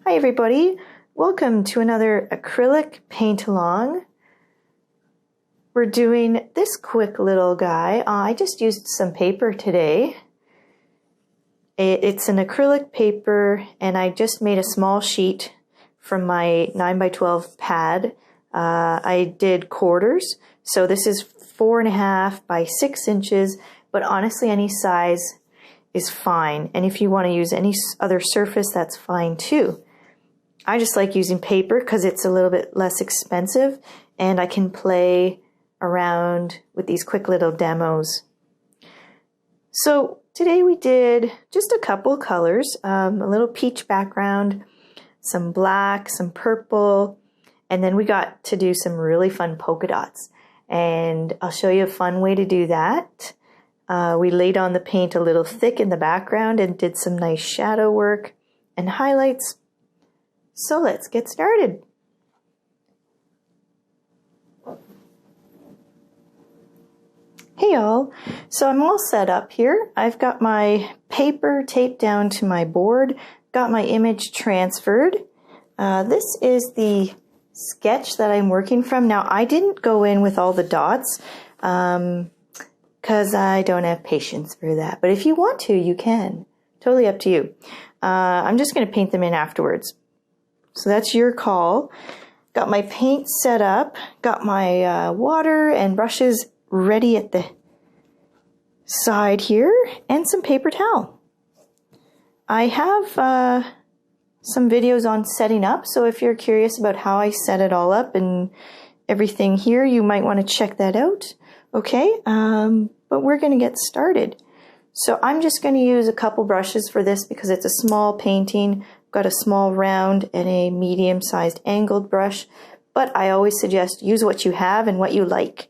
Hi everybody, welcome to another acrylic paint along. We're doing this quick little guy. I just used some paper today. It's an acrylic paper and I just made a small sheet from my 9x12 pad. I did quarters, so this is 4.5 by 6 inches, but honestly any size is fine. And if you want to use any other surface, that's fine too. I just like using paper because it's a little bit less expensive and I can play around with these quick little demos. So today we did just a couple colors, a little peach background, some black, some purple, and then we got to do some really fun polka dots. And I'll show you a fun way to do that. We laid on the paint a little thick in the background and did some nice shadow work and highlights. So let's get started. Hey y'all, so I'm all set up here. I've got my paper taped down to my board, got my image transferred. This is the sketch that I'm working from. Now I didn't go in with all the dots because I don't have patience for that, but if you want to, you can. Totally up to you. I'm just going to paint them in afterwards. So that's your call. Got my paint set up, got my water and brushes ready at the side here, and some paper towel. I have some videos on setting up, so if you're curious about how I set it all up and everything here, you might want to check that out. Okay, but we're going to get started. So I'm just going to use a couple brushes for this because it's a small painting. Got a small round and a medium-sized angled brush, but I always suggest use what you have and what you like.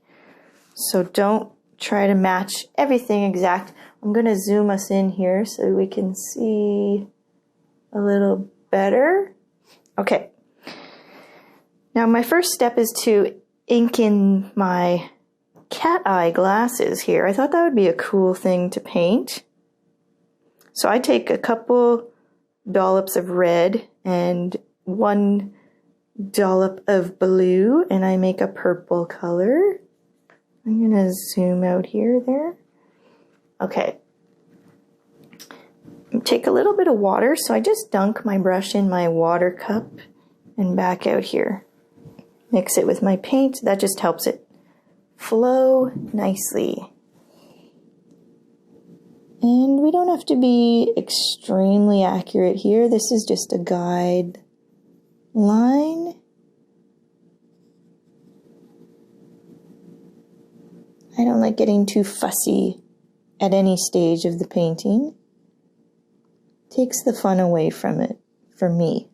So don't try to match everything exact. I'm going to zoom us in here so we can see a little better. Okay. Now my first step is to ink in my cat eye glasses here. I thought that would be a cool thing to paint. So I take a couple dollops of red and 1 dollop of blue and I make a purple color. I'm going to zoom out here, there. Okay. Take a little bit of water, so I just dunk my brush in my water cup and back out here. Mix it with my paint, that just helps it flow nicely. And we don't have to be extremely accurate here. This is just a guide line. I don't like getting too fussy at any stage of the painting. Takes the fun away from it, for me.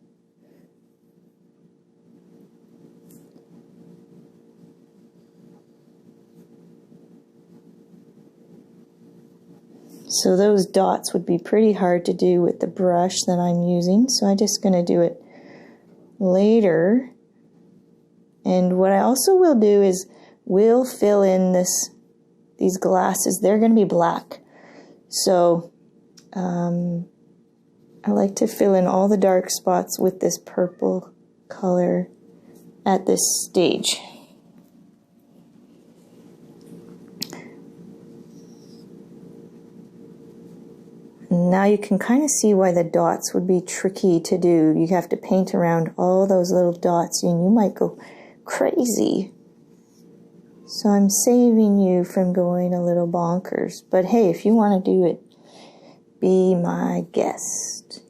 So those dots would be pretty hard to do with the brush that I'm using, so I'm just going to do it later. And what I also will do is we'll fill in these glasses. They're going to be black. So I like to fill in all the dark spots with this purple color at this stage. Now you can kind of see why the dots would be tricky to do. You have to paint around all those little dots and you might go crazy. So I'm saving you from going a little bonkers. But hey, if you want to do it, be my guest.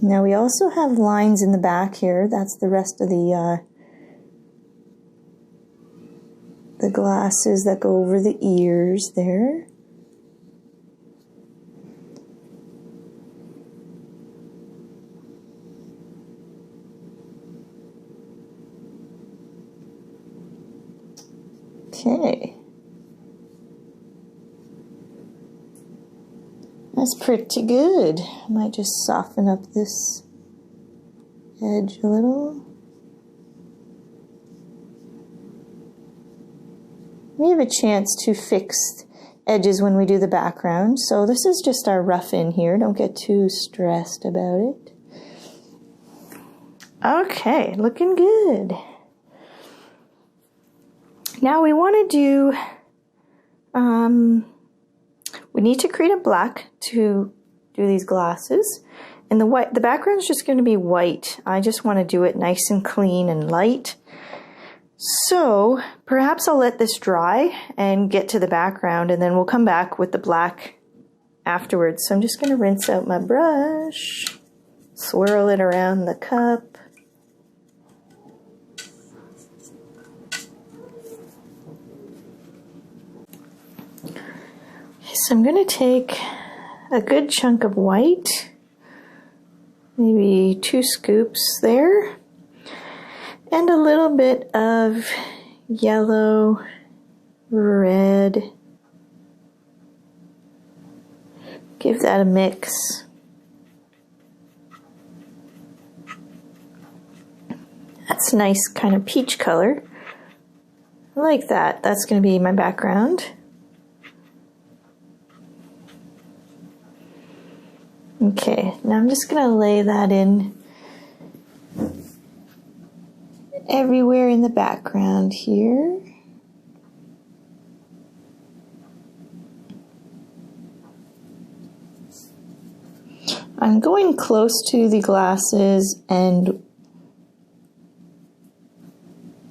Now we also have lines in the back here. That's the rest of the glasses that go over the ears there. Okay. That's pretty good. I might just soften up this edge a little. We have a chance to fix edges when we do the background. So this is just our rough in here. Don't get too stressed about it. Okay, looking good. Now we want to do, we need to create a black to do these glasses. And the background is just going to be white. I just want to do it nice and clean and light. So perhaps I'll let this dry and get to the background, and then we'll come back with the black afterwards. So I'm just going to rinse out my brush, swirl it around the cup. So I'm going to take a good chunk of white, maybe 2 scoops there, and a little bit of yellow, red. Give that a mix. That's a nice kind of peach color. I like that. That's going to be my background. Okay, now I'm just going to lay that in everywhere in the background here. I'm going close to the glasses, and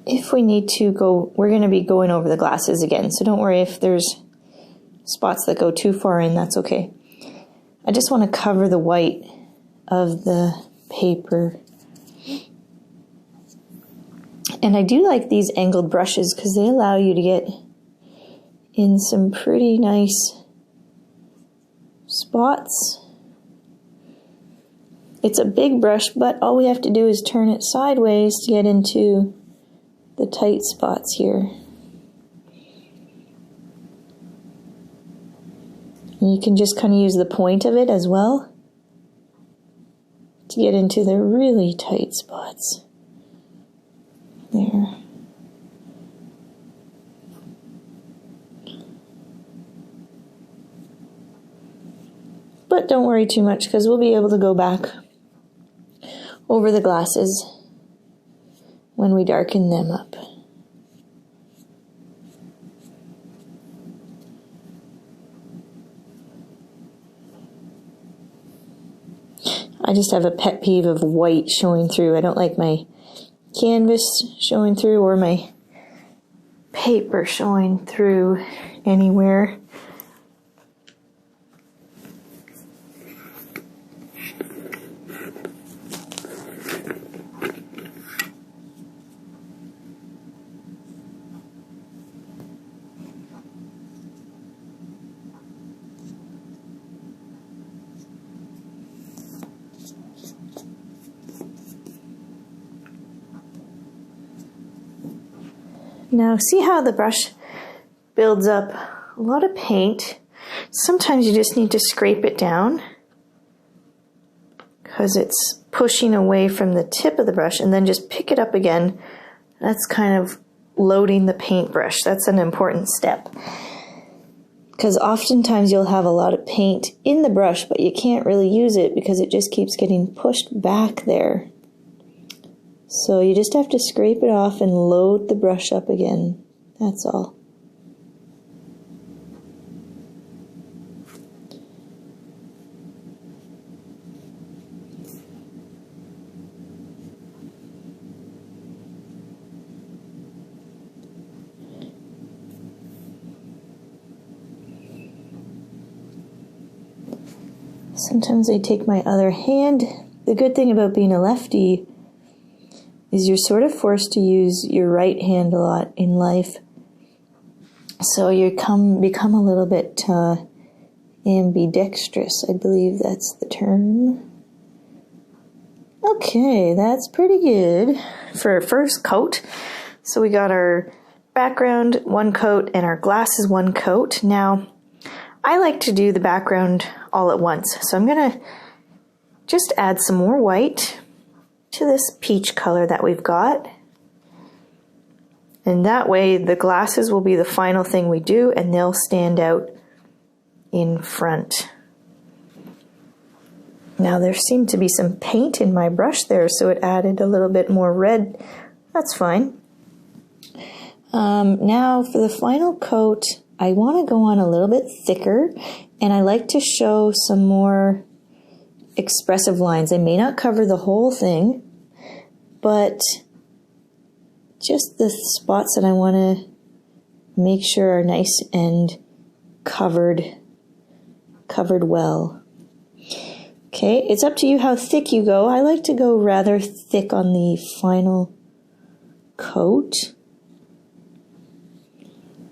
if we need to go, we're going to be going over the glasses again, so don't worry if there's spots that go too far in, that's okay. I just want to cover the white of the paper. And I do like these angled brushes because they allow you to get in some pretty nice spots. It's a big brush, but all we have to do is turn it sideways to get into the tight spots here. And you can just kind of use the point of it as well to get into the really tight spots. There. But don't worry too much because we'll be able to go back over the glasses when we darken them up. I just have a pet peeve of white showing through. I don't like my canvas showing through or my paper showing through anywhere. Now see how the brush builds up a lot of paint. Sometimes you just need to scrape it down because it's pushing away from the tip of the brush, and then just pick it up again. That's kind of loading the paintbrush. That's an important step because oftentimes you'll have a lot of paint in the brush, but you can't really use it because it just keeps getting pushed back there. So you just have to scrape it off and load the brush up again. That's all. Sometimes I take my other hand. The good thing about being a lefty is you're sort of forced to use your right hand a lot in life. So you become a little bit ambidextrous, I believe that's the term. Okay, that's pretty good for our first coat. So we got our background one coat and our glasses one coat. Now, I like to do the background all at once. So I'm gonna just add some more white to this peach color that we've got. And that way the glasses will be the final thing we do, and they'll stand out in front. Now there seemed to be some paint in my brush there, so it added a little bit more red. That's fine. Now for the final coat, I want to go on a little bit thicker, and I like to show some more expressive lines. I may not cover the whole thing, but just the spots that I want to make sure are nice and covered well. Okay, it's up to you how thick you go. I like to go rather thick on the final coat.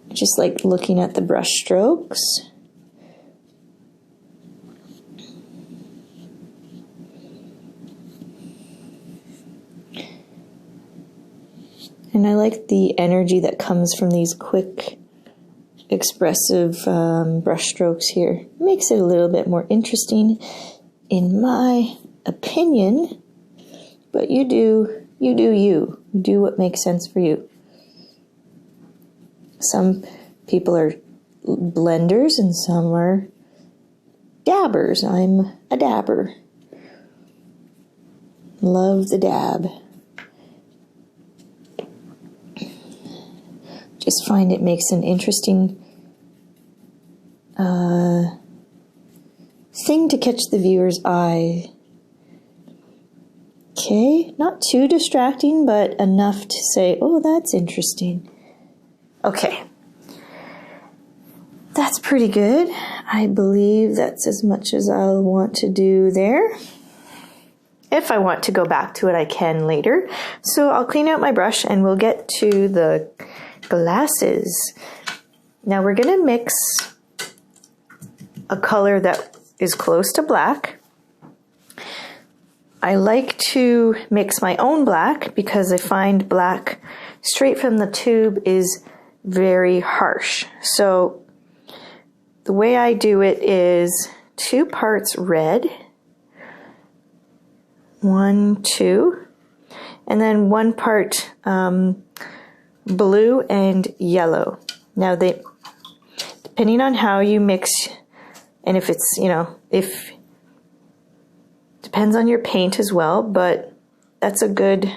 Just like looking at the brush strokes. And I like the energy that comes from these quick, expressive brush strokes here. Makes it a little bit more interesting, in my opinion. But you do you. Do what makes sense for you. Some people are blenders and some are dabbers. I'm a dabber. Love the dab. Just find it makes an interesting thing to catch the viewer's eye. Okay, not too distracting, but enough to say, oh, that's interesting. Okay, that's pretty good. I believe that's as much as I'll want to do there. If I want to go back to it, I can later. So I'll clean out my brush and we'll get to the glasses. Now we're going to mix a color that is close to black. I like to mix my own black because I find black straight from the tube is very harsh. So the way I do it is 2 parts red, 1, 2, and then 1 part blue and yellow. Now depending on how you mix, and if it's, depends on your paint as well, but that's a good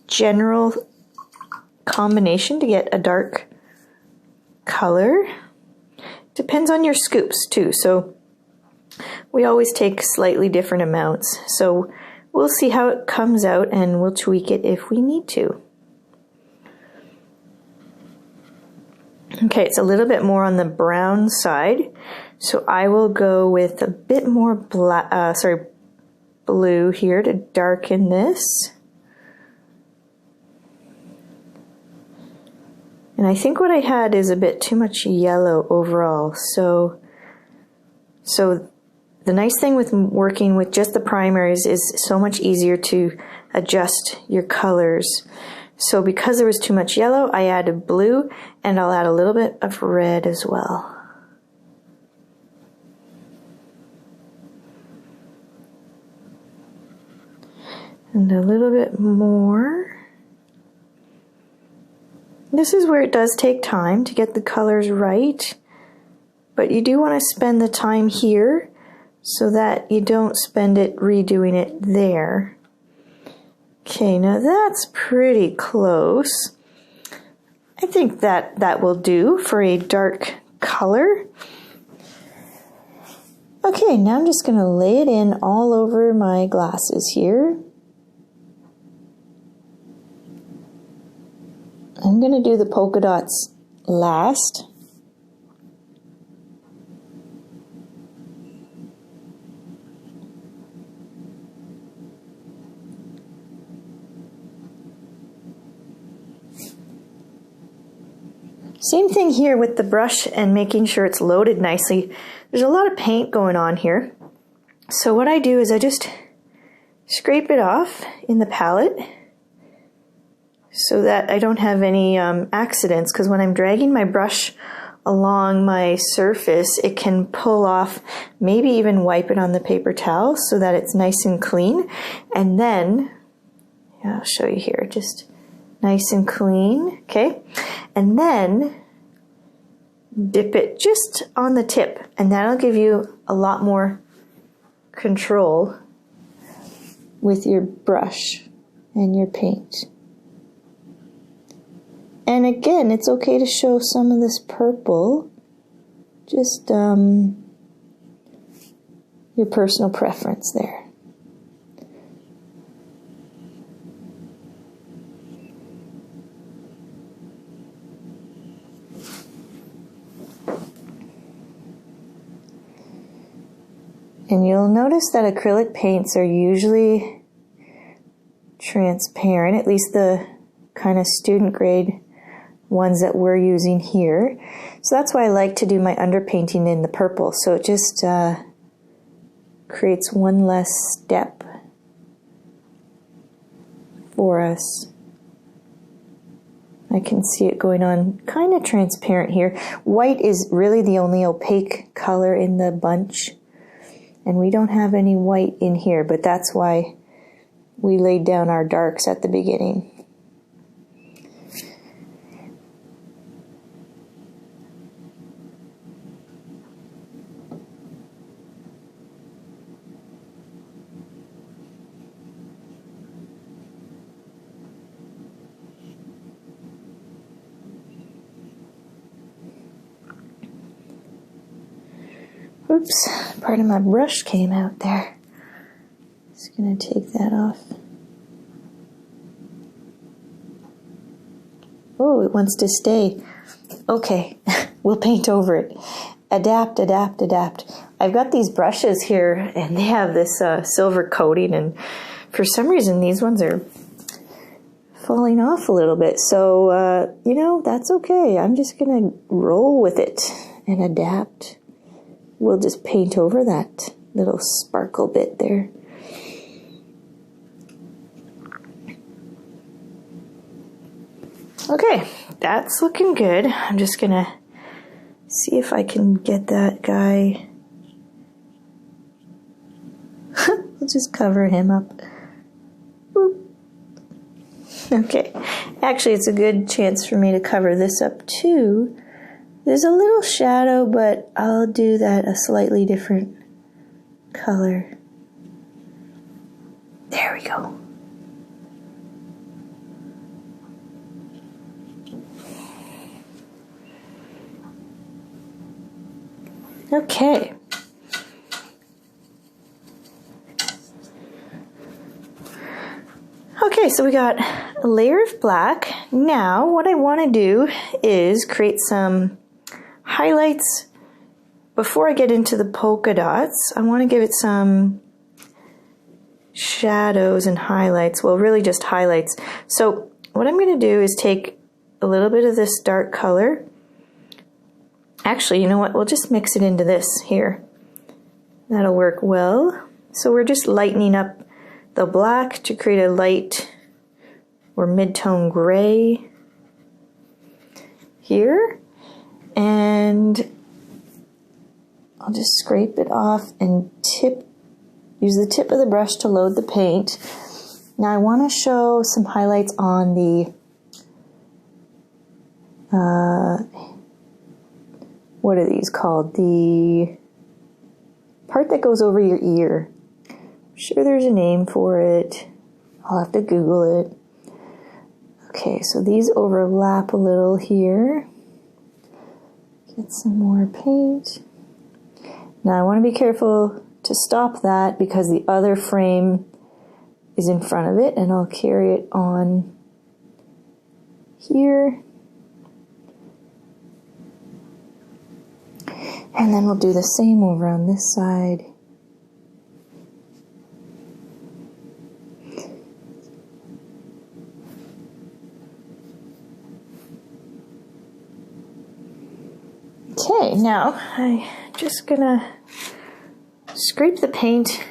general combination to get a dark color. Depends on your scoops too, so we always take slightly different amounts. So we'll see how it comes out and we'll tweak it if we need to. Okay, it's a little bit more on the brown side, so I will go with a bit more blue here to darken this. And I think what I had is a bit too much yellow overall. So the nice thing with working with just the primaries is so much easier to adjust your colors. So because there was too much yellow, I added blue, and I'll add a little bit of red as well. And a little bit more. This is where it does take time to get the colors right, but you do want to spend the time here so that you don't spend it redoing it there. Okay, now that's pretty close. I think that will do for a dark color. Okay, now I'm just going to lay it in all over my glasses here. I'm going to do the polka dots last. Same thing here with the brush and making sure it's loaded nicely. There's a lot of paint going on here. So what I do is I just scrape it off in the palette so that I don't have any accidents, because when I'm dragging my brush along my surface, it can pull off, maybe even wipe it on the paper towel so that it's nice and clean. And then, I'll show you here, just nice and clean, okay? And then dip it just on the tip, and that'll give you a lot more control with your brush and your paint. And again, it's okay to show some of this purple, just your personal preference there. And you'll notice that acrylic paints are usually transparent, at least the kind of student grade ones that we're using here. So that's why I like to do my underpainting in the purple. So it just creates one less step for us. I can see it going on kind of transparent here. White is really the only opaque color in the bunch. And we don't have any white in here, but that's why we laid down our darks at the beginning. Oops, part of my brush came out there. Just gonna take that off. Oh, it wants to stay. Okay, we'll paint over it. Adapt, adapt, adapt. I've got these brushes here and they have this silver coating, and for some reason these ones are falling off a little bit. So, you know, that's okay. I'm just gonna roll with it and adapt. We'll just paint over that little sparkle bit there. Okay, that's looking good. I'm just gonna see if I can get that guy. We'll just cover him up. Boop. Okay, actually it's a good chance for me to cover this up too. There's a little shadow, but I'll do that a slightly different color. There we go. Okay. Okay, so we got a layer of black. Now, what I want to do is create some highlights. Before I get into the polka dots, I want to give it some shadows and highlights. Well, really just highlights. So what I'm going to do is take a little bit of this dark color. Actually, you know what? We'll just mix it into this here. That'll work well. So we're just lightening up the black to create a light or mid-tone gray here. And I'll just scrape it off and use the tip of the brush to load the paint. Now I want to show some highlights on the, what are these called? The part that goes over your ear. I'm sure there's a name for it. I'll have to Google it. Okay, so these overlap a little here. Get some more paint. Now I want to be careful to stop that because the other frame is in front of it, and I'll carry it on here. And then we'll do the same over on this side. Okay, now I'm just gonna scrape the paint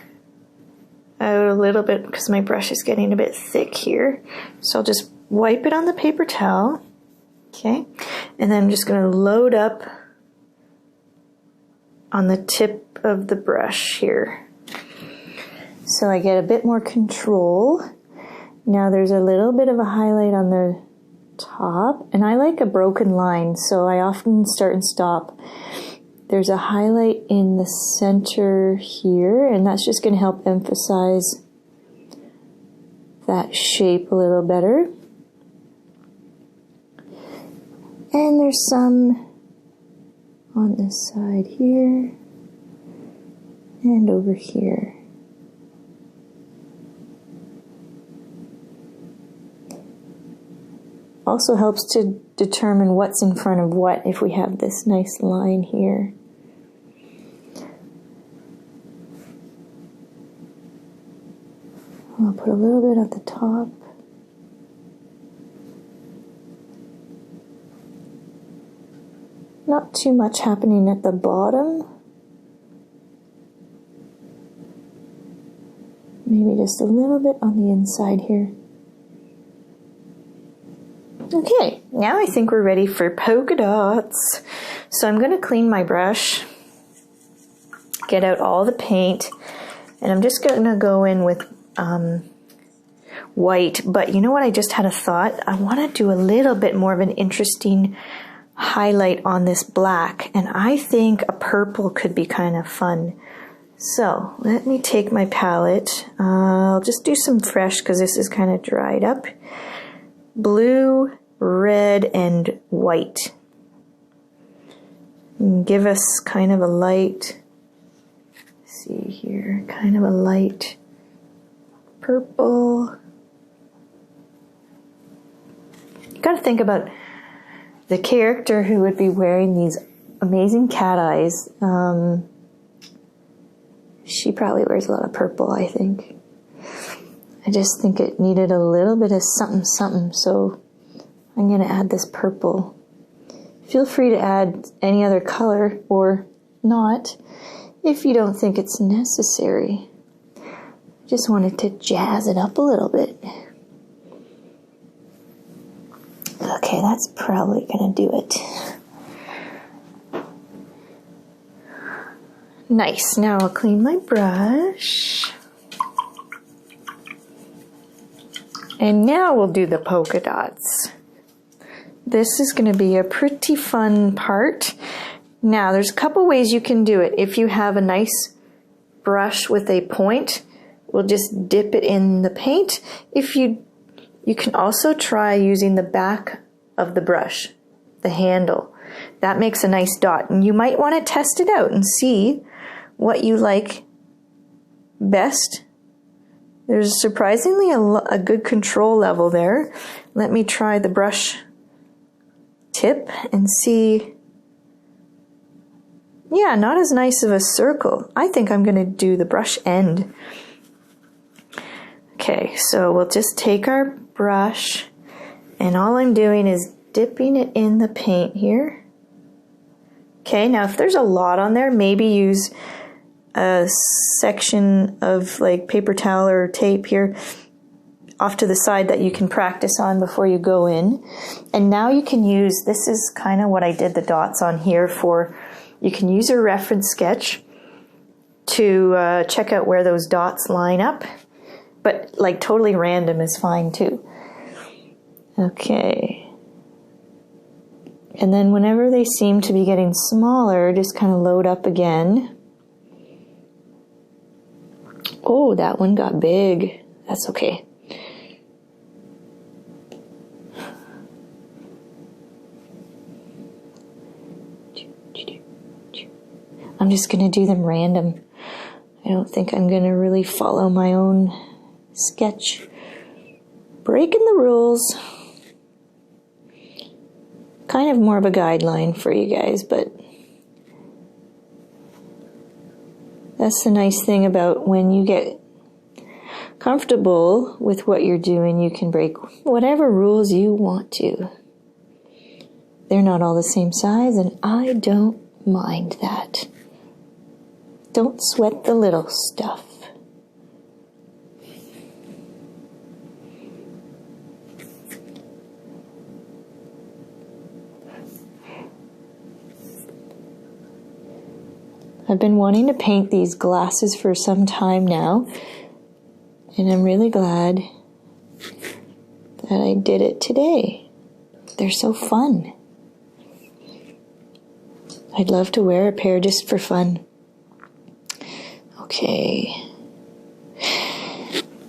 out a little bit because my brush is getting a bit thick here. So I'll just wipe it on the paper towel. Okay, and then I'm just gonna load up on the tip of the brush here. So I get a bit more control. Now there's a little bit of a highlight on the top, and I like a broken line, so I often start and stop. There's a highlight in the center here, and that's just going to help emphasize that shape a little better. And there's some on this side here and over here. Also helps to determine what's in front of what if we have this nice line here. I'll put a little bit at the top. Not too much happening at the bottom. Maybe just a little bit on the inside here. Okay, now I think we're ready for polka dots. So I'm going to clean my brush, get out all the paint, and I'm just going to go in with white. But you know what, I just had a thought. I want to do a little bit more of an interesting highlight on this black, and I think a purple could be kind of fun. So let me take my palette. I'll just do some fresh because this is kind of dried up. Blue, red, and white. And give us kind of a light, let's see here, kind of a light purple. You got to think about the character who would be wearing these amazing cat eyes. She probably wears a lot of purple, I think. I just think it needed a little bit of something, something, so I'm going to add this purple. Feel free to add any other color or not if you don't think it's necessary. Just wanted to jazz it up a little bit. Okay, that's probably going to do it. Nice. Now I'll clean my brush. And now we'll do the polka dots. This is going to be a pretty fun part. Now there's a couple ways you can do it. If you have a nice brush with a point, we'll just dip it in the paint. If you can also try using the back of the brush, the handle. That makes a nice dot. And you might want to test it out and see what you like best. There's surprisingly a good control level there. Let me try the brush tip and see. Yeah, not as nice of a circle. I think I'm going to do the brush end. Okay, so we'll just take our brush, and all I'm doing is dipping it in the paint here. Okay, now if there's a lot on there, maybe use a section of like paper towel or tape here off to the side that you can practice on before you go in. And now you can use, this is kind of what I did the dots on here for. You can use a reference sketch to check out where those dots line up, but like totally random is fine too. Okay. And then whenever they seem to be getting smaller, just kind of load up again. Oh, that one got big. That's okay. I'm just going to do them random. I don't think I'm going to really follow my own sketch. Breaking the rules. Kind of more of a guideline for you guys, but that's the nice thing about when you get comfortable with what you're doing, you can break whatever rules you want to. They're not all the same size, and I don't mind that. Don't sweat the little stuff. I've been wanting to paint these glasses for some time now, and I'm really glad that I did it today. They're so fun. I'd love to wear a pair just for fun. Okay.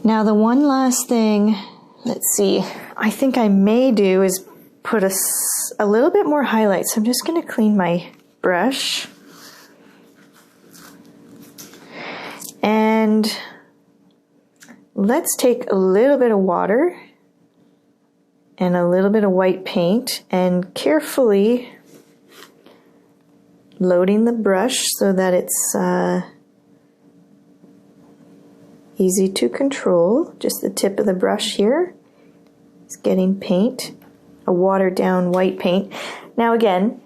Now the one last thing, let's see, I think I may do is put a little bit more highlight. So I'm just going to clean my brush. And let's take a little bit of water and a little bit of white paint and carefully loading the brush so that it's easy to control. Just the tip of the brush here is getting paint, a watered down white paint. Now again,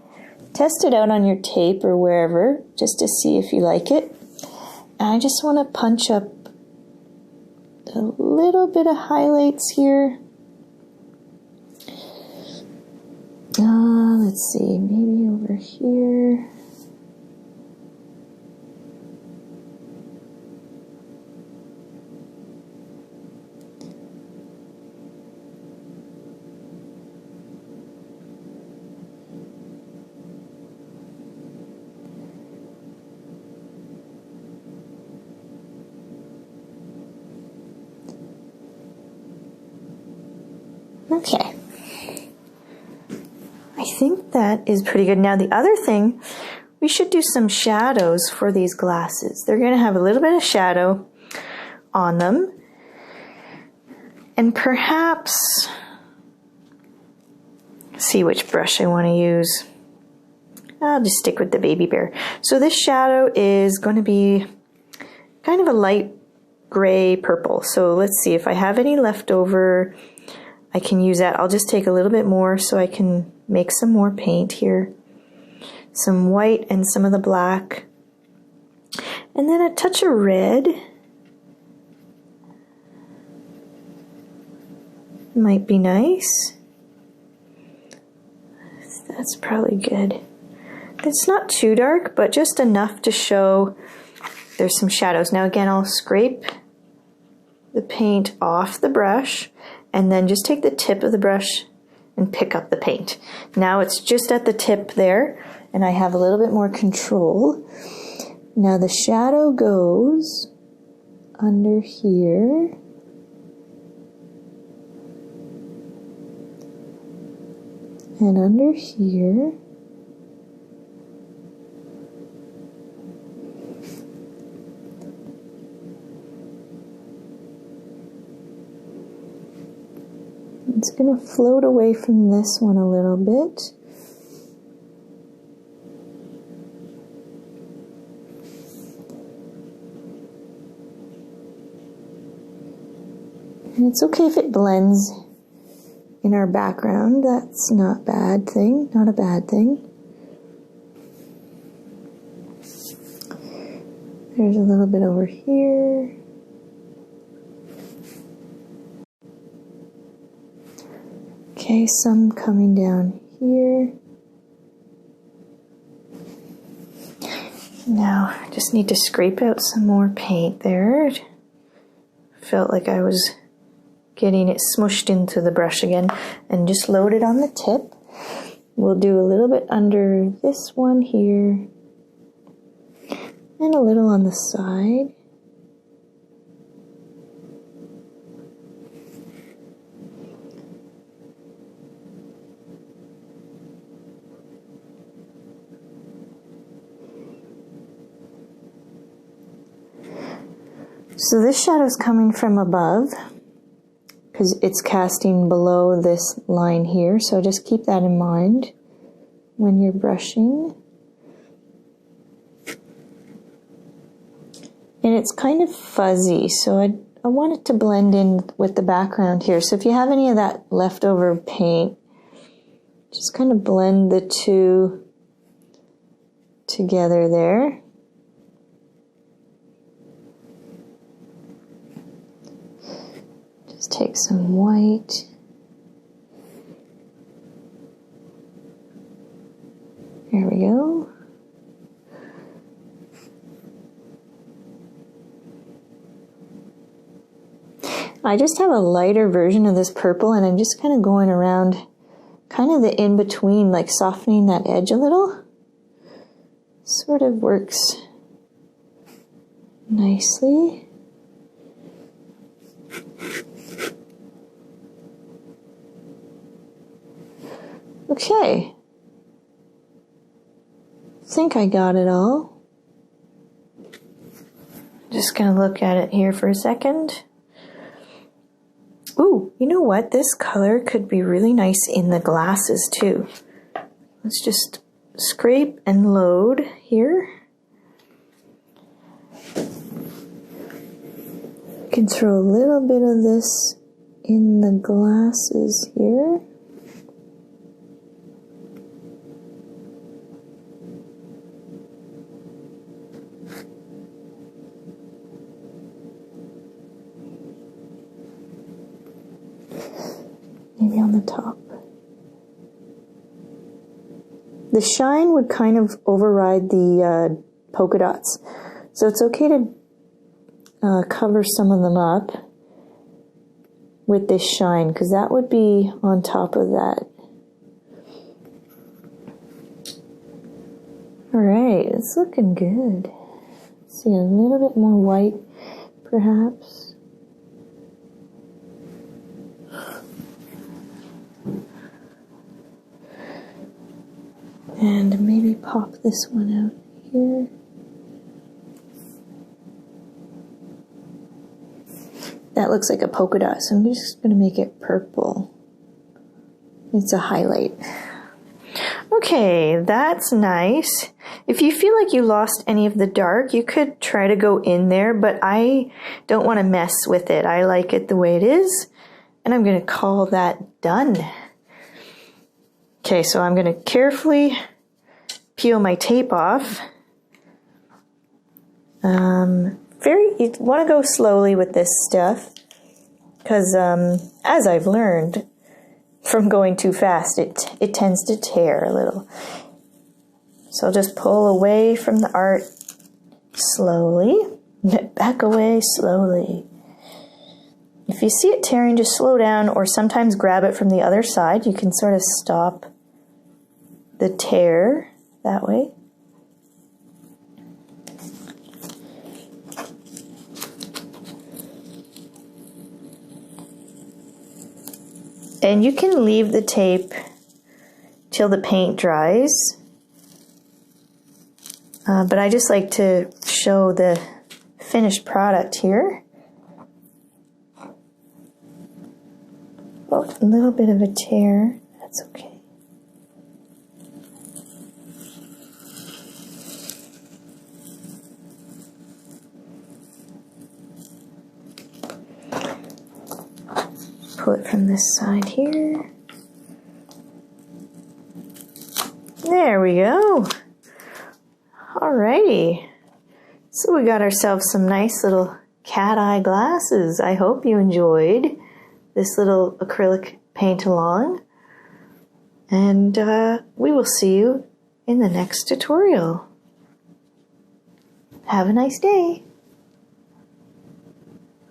test it out on your tape or wherever just to see if you like it. And I just want to punch up a little bit of highlights here. Let's see, maybe over here. Okay. I think that is pretty good. Now the other thing, we should do some shadows for these glasses. They're going to have a little bit of shadow on them. And perhaps, see which brush I want to use. I'll just stick with the baby bear. So this shadow is going to be kind of a light gray purple. So let's see if I have any left over. I can use that. I'll just take a little bit more so I can make some more paint here. Some white and some of the black. And then a touch of red. Might be nice. That's probably good. It's not too dark, but just enough to show there's some shadows. Now again, I'll scrape the paint off the brush and then just take the tip of the brush and pick up the paint. Now it's just at the tip there, and I have a little bit more control. Now the shadow goes under here. And under here. It's going to float away from this one a little bit. And it's okay if it blends in our background. That's not a bad thing, not a bad thing. There's a little bit over here. Okay, some coming down here. Now, I just need to scrape out some more paint there. Felt like I was getting it smushed into the brush again, and just load it on the tip. We'll do a little bit under this one here, and a little on the side. So this shadow is coming from above because it's casting below this line here. So just keep that in mind when you're brushing. And it's kind of fuzzy, so I want it to blend in with the background here. So if you have any of that leftover paint, just kind of blend the two together there. Just take some white. There we go. I just have a lighter version of this purple, and I'm just kind of going around kind of the in-between, like softening that edge a little. Sort of works nicely. Okay. I think I got it all. Just gonna look at it here for a second. Ooh, you know what? This color could be really nice in the glasses too. Let's just scrape and load here. You can throw a little bit of this in the glasses here. Maybe on the top. The shine would kind of override the polka dots. So it's okay to cover some of them up with this shine, because that would be on top of that. Alright, it's looking good. Let's see, a little bit more white, perhaps. And maybe pop this one out here. That looks like a polka dot, so I'm just going to make it purple. It's a highlight. Okay, that's nice. If you feel like you lost any of the dark, you could try to go in there, but I don't want to mess with it. I like it the way it is, and I'm going to call that done. Okay, so I'm going to carefully peel my tape off. You want to go slowly with this stuff, because as I've learned from going too fast, it tends to tear a little. So I'll just pull away from the art slowly, back away slowly. If you see it tearing, just slow down, or sometimes grab it from the other side. You can sort of stop the tear that way. And you can leave the tape till the paint dries. But I just like to show the finished product here. Oh, a little bit of a tear, that's okay. Pull it from this side here. There we go. Alrighty. So we got ourselves some nice little cat eye glasses. I hope you enjoyed this little acrylic paint along. And we will see you in the next tutorial. Have a nice day.